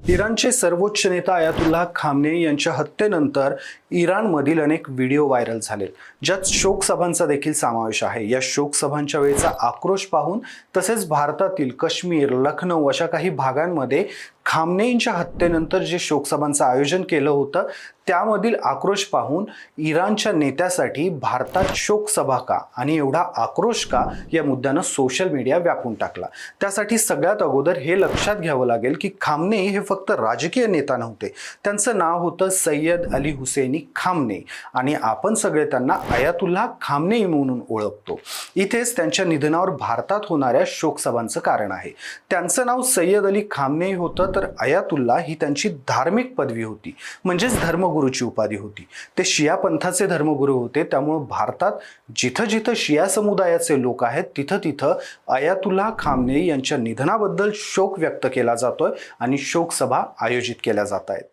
इराणचे सर्वोच्च नेता अयातुल्लाह खामनेई यांच्या हत्येनंतर इराणमधील अनेक व्हिडिओ व्हायरल झालेत, ज्यात शोकसभांचा देखील समावेश आहे। या शोकसभांच्या वेळेचा आक्रोश पाहून तसेच भारतातील काश्मीर, लखनौ अशा काही भागांमध्ये खामनेईंच्या हत्येनंतर जे शोकसभांचं आयोजन केलं होतं त्यामधील आक्रोश पाहून इराणच्या नेत्यासाठी भारतात शोकसभा का आणि एवढा आक्रोश का या मुद्द्यानं सोशल मीडिया व्यापून टाकला। त्यासाठी सगळ्यात अगोदर हे लक्षात घ्यावं लागेल की खामनेई हे फक्त राजकीय नेता नव्हते, त्यांचं नाव होतं सय्यद अली हुसैनी खामनेई आणि आपण सगळे त्यांना अयातुल्लाह खामनेई म्हणून ओळखतो। इथेच त्यांच्या निधनावर भारतात होणाऱ्या शोकसभांचं कारण आहे। त्यांचं नाव सय्यद अली खामनेई होतं, तर अयातुल्लाह ही त्यांची धार्मिक पदवी होती, म्हणजेच धर्मगुरूची उपाधी होती। ते शिया पंथाचे धर्मगुरू होते, त्यामुळे भारतात जिथं जिथं शिया समुदायाचे लोक आहेत तिथं तिथं अयातुल्लाह खामनेई यांच्या निधनाबद्दल शोक व्यक्त केला जातोय आणि शोकसभा आयोजित केल्या जात आहेत।